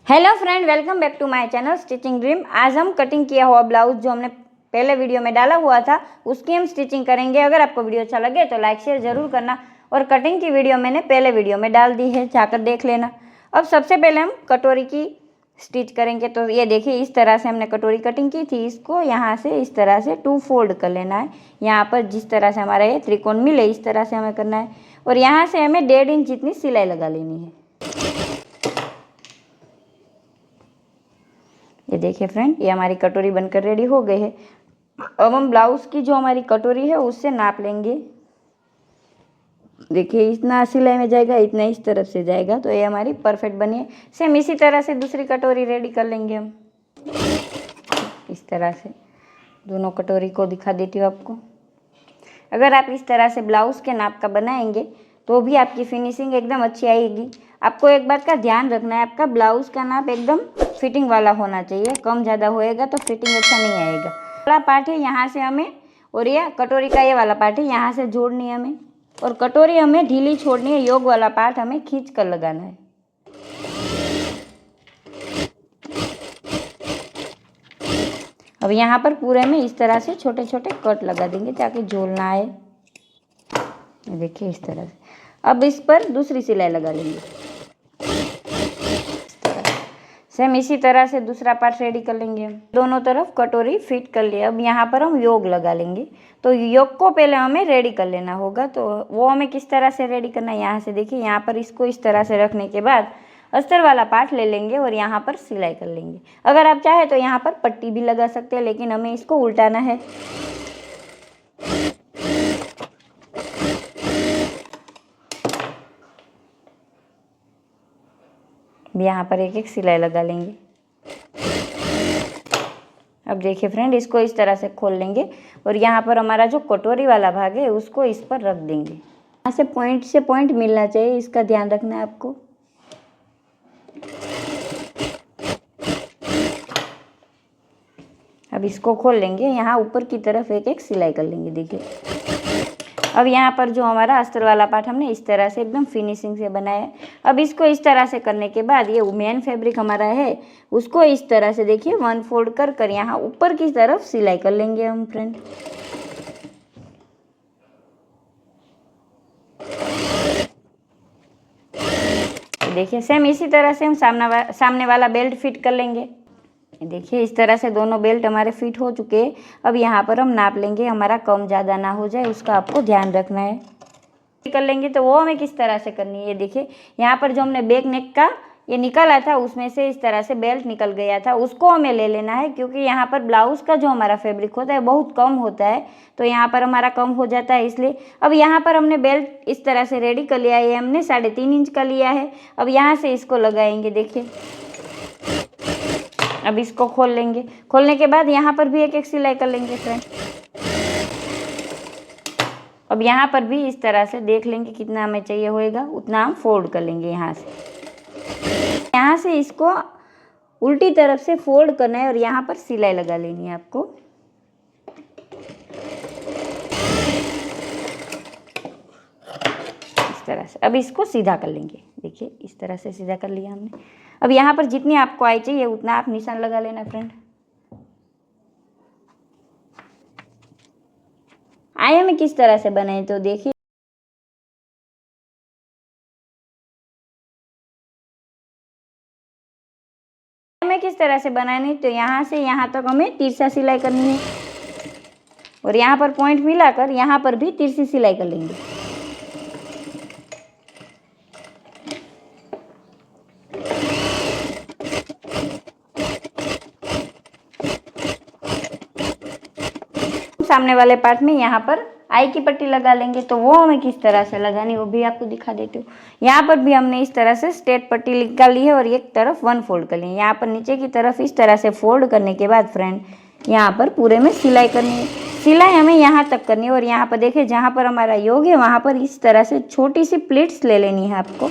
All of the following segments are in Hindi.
Hello friend, welcome back to my channel stitching dream. आज हम कटिंग किया हुआ ब्लाउज जो हमने पहले वीडियो में डाला हुआ था उसकी हम स्टिचिंग करेंगे। अगर आपको वीडियो अच्छा लगे तो लाइक शेयर जरूर करना। और कटिंग की वीडियो मैंने पहले वीडियो में डाल दी है, जाकर देख लेना। अब सबसे पहले हम कटोरी की स्टिच करेंगे। तो ये देखिए, इस तरह से हमने कटोरी कटिंग की थी। इसको यहाँ से इस तरह से 2 फोल्ड कर लेना है। यहाँ पर जिस तरह से हमारा ये त्रिकोण मिले इस तरह से हमें करना है। और यहाँ से हमें 1.5 इंच जितनी सिलाई लगा लेनी है। ये देखिए फ्रेंड, ये हमारी कटोरी बनकर रेडी हो गई है। अब हम ब्लाउज की जो हमारी कटोरी है उससे नाप लेंगे। देखिए, इतना सिलाई में जाएगा, इतना इस तरफ से जाएगा, तो ये हमारी परफेक्ट बनी है। सेम इसी तरह से दूसरी कटोरी रेडी कर लेंगे हम। इस तरह से दोनों कटोरी को दिखा देती हूँ आपको। अगर आप इस तरह से ब्लाउज के नाप का बनाएंगे तो भी आपकी फिनिशिंग एकदम अच्छी आएगी। आपको एक बात का ध्यान रखना है, आपका ब्लाउज का नाप एकदम फिटिंग वाला होना चाहिए। कम ज़्यादा होएगा तो फिटिंग अच्छा नहीं आएगा। वाला पार्ट है यहाँ से हमें, और ये कटोरी का ये वाला पार्ट है यहाँ से जोड़नी है हमें। और कटोरी हमें ढीली छोड़नी है, योग वाला पार्ट हमें खींच कर लगाना है। अब यहाँ पर पूरे में इस तरह से छोटे छोटे कट लगा देंगे ताकि झोल ना आए। देखिए इस तरह से। अब इस पर दूसरी सिलाई लगा लेंगे। सेम इसी तरह से दूसरा पार्ट रेडी कर लेंगे हम। दोनों तरफ कटोरी फिट कर लिए। अब यहाँ पर हम योग लगा लेंगे। तो योग को पहले हमें रेडी कर लेना होगा। तो वो हमें किस तरह से रेडी करना है, यहाँ से देखिए, यहाँ पर इसको इस तरह से रखने के बाद अस्तर वाला पार्ट ले लेंगे और यहाँ पर सिलाई कर लेंगे। अगर आप चाहे तो यहाँ पर पट्टी भी लगा सकते हैं, लेकिन हमें इसको उल्टाना है। यहाँ पर एक एक सिलाई लगा लेंगे। अब देखिए फ्रेंड, इसको इस तरह से खोल लेंगे और यहाँ पर हमारा जो कटोरी वाला भाग है उसको इस पर रख देंगे। यहाँ से पॉइंट मिलना चाहिए, इसका ध्यान रखना है आपको। अब इसको खोल लेंगे, यहाँ ऊपर की तरफ एक एक सिलाई कर लेंगे। देखिए, अब यहाँ पर जो हमारा अस्तर वाला पार्ट हमने इस तरह से एकदम फिनिशिंग से बनाया है। अब इसको इस तरह से करने के बाद ये मेन फैब्रिक हमारा है उसको इस तरह से देखिए 1 फोल्ड कर कर यहाँ ऊपर की तरफ सिलाई कर लेंगे हम फ्रेंड। देखिए, सेम इसी तरह से हम सामने वाला बेल्ट फिट कर लेंगे। देखिए, इस तरह से दोनों बेल्ट हमारे फिट हो चुके हैं। अब यहाँ पर हम नाप लेंगे, हमारा कम ज़्यादा ना हो जाए उसका आपको ध्यान रखना है। कर लेंगे तो वो हमें किस तरह से करनी है। ये देखिए, यहाँ पर जो हमने बैक नेक का ये निकाला था उसमें से इस तरह से बेल्ट निकल गया था, उसको हमें ले लेना है। क्योंकि यहाँ पर ब्लाउज का जो हमारा फैब्रिक होता है बहुत कम होता है, तो यहाँ पर हमारा कम हो जाता है, इसलिए अब यहाँ पर हमने बेल्ट इस तरह से रेडी कर लिया है। हमने 3.5 इंच का लिया है। अब यहाँ से इसको लगाएंगे। देखिए, अब इसको खोल लेंगे। खोलने के बाद यहाँ पर भी एक एक सिलाई कर लेंगे फ्रेंड। अब यहाँ पर भी इस तरह से देख लेंगे कितना हमें चाहिए होएगा, उतना हम फोल्ड कर लेंगे। यहाँ से इसको उल्टी तरफ से फोल्ड करना है और यहाँ पर सिलाई लगा लेनी है आपको। इस तरह से अब इसको सीधा कर लेंगे। देखिए, इस तरह से सीधा कर लिया हमने। अब यहाँ पर जितनी आपको आई चाहिए उतना आप निशान लगा लेना फ्रेंड। आया में किस तरह से बनाए तो देखिए, में किस तरह से बनानी तो यहाँ से यहाँ तक हमें तिरछा सिलाई करनी है और यहाँ पर पॉइंट मिलाकर यहाँ पर भी तिरछी सिलाई कर लेंगे। सामने वाले पार्ट में यहाँ पर आई की पट्टी लगा लेंगे। तो वो हमें किस तरह से लगानी वो भी आपको दिखा देती हूँ। यहाँ पर भी हमने इस तरह से स्ट्रेट पट्टी निकाली है और एक तरफ 1 फोल्ड कर ली है। यहाँ पर नीचे की तरफ इस तरह से फोल्ड करने के बाद फ्रेंड यहाँ पर पूरे में सिलाई करनी है। सिलाई हमें यहाँ तक करनी है और यहाँ पर देखिए, जहाँ पर हमारा योग है वहाँ पर इस तरह से छोटी सी प्लीट्स ले लेनी है आपको।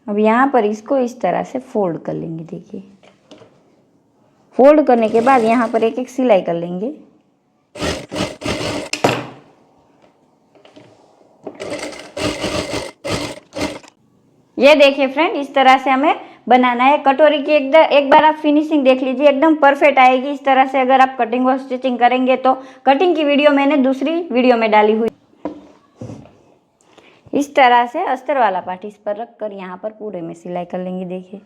अब यहाँ पर इसको इस तरह से फोल्ड कर लेंगे। देखिए, फोल्ड करने के बाद यहाँ पर एक एक सिलाई कर लेंगे। ये देखिए फ्रेंड, इस तरह से हमें बनाना है। कटोरी की एक बार आप फिनिशिंग देख लीजिए, एकदम परफेक्ट आएगी। इस तरह से अगर आप कटिंग और स्टिचिंग करेंगे तो कटिंग की वीडियो मैंने दूसरी वीडियो में डाली हुई। इस तरह से अस्तर वाला पार्ट इस पर रख कर यहाँ पर पूरे में सिलाई कर लेंगे। देखिए,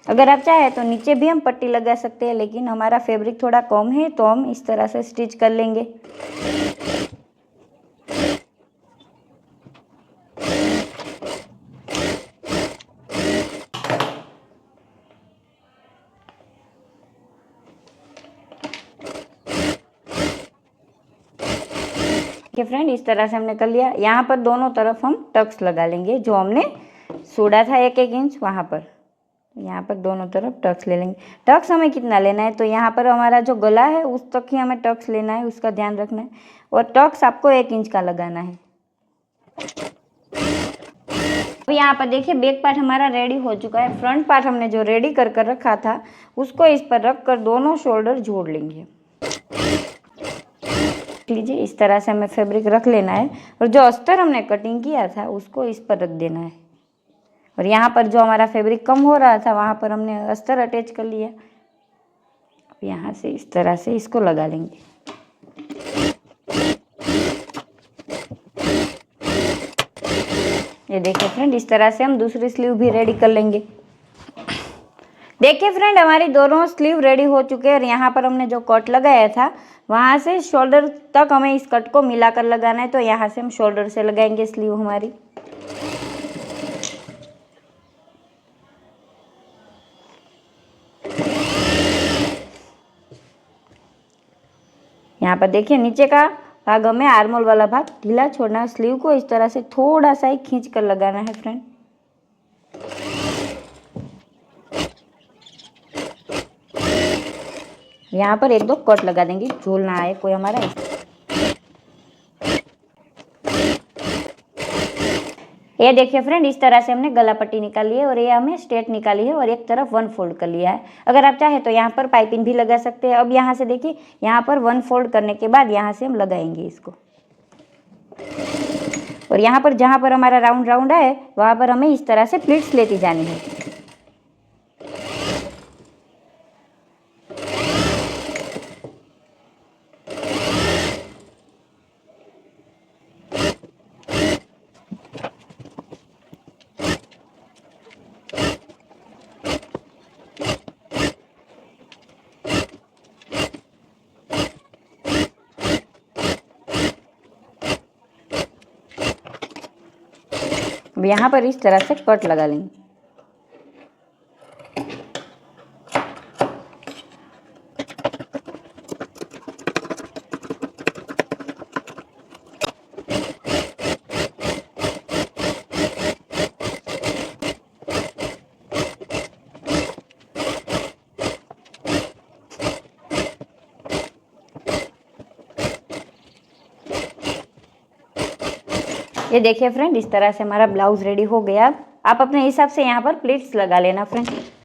अगर आप चाहे तो नीचे भी हम पट्टी लगा सकते हैं, लेकिन हमारा फैब्रिक थोड़ा कम है तो हम इस तरह से स्टिच कर लेंगे। फ्रेंड, इस तरह से हमने कर लिया। यहाँ पर दोनों तरफ हम टक्स लगा लेंगे, जो हमने छोड़ा था 1-1 इंच वहाँ पर। यहाँ पर दोनों तरफ टक्स ले लेंगे। टक्स हमें कितना लेना है, तो यहाँ पर हमारा जो गला है उस तक ही हमें टक्स लेना है, उसका ध्यान रखना है। और टक्स आपको 1 इंच का लगाना है। अब यहाँ पर देखिए, बैक पार्ट हमारा रेडी हो चुका है। फ्रंट पार्ट हमने जो रेडी कर कर रखा था उसको इस पर रख कर दोनों शोल्डर जोड़ लेंगे। लीजिए, इस तरह से हमें फैब्रिक रख लेना है और जो अस्तर हमने कटिंग किया था उसको इस पर रख देना है। और यहाँ पर जो हमारा फैब्रिक कम हो रहा था वहाँ पर हमने अस्तर अटैच कर लिया। अब यहाँ से इस तरह से इसको लगा लेंगे। ये देखिए फ्रेंड, इस तरह से हम दूसरी स्लीव भी रेडी कर लेंगे। देखिए फ्रेंड, हमारी दोनों स्लीव रेडी हो चुके हैं और यहाँ पर हमने जो कट लगाया था वहाँ से शोल्डर तक हमें इस कट को मिलाकर लगाना है। तो यहाँ से हम शोल्डर से लगाएंगे स्लीव हमारी। यहाँ पर देखिए, नीचे का भाग हमें आर्मोल वाला भाग ढीला छोड़ना है। स्लीव को इस तरह से थोड़ा सा ही खींच कर लगाना है फ्रेंड। यहाँ पर 1-2 कट लगा देंगे, झोल ना आए कोई हमारा। ये देखिए फ्रेंड, इस तरह से हमने गला पट्टी निकाली है और ये हमें स्ट्रेट निकाली है और एक तरफ 1 फोल्ड कर लिया है। अगर आप चाहे तो यहाँ पर पाइपिंग भी लगा सकते हैं। अब यहाँ से देखिए, यहाँ पर 1 फोल्ड करने के बाद यहाँ से हम लगाएंगे इसको। और यहाँ पर जहाँ पर हमारा राउंड राउंड है वहाँ पर हमें इस तरह से प्लीट्स लेती जानी है। अब यहाँ पर इस तरह से कट लगा लेंगे। ये देखिए फ्रेंड, इस तरह से हमारा ब्लाउज रेडी हो गया। आप अपने हिसाब से यहाँ पर प्लीट्स लगा लेना फ्रेंड।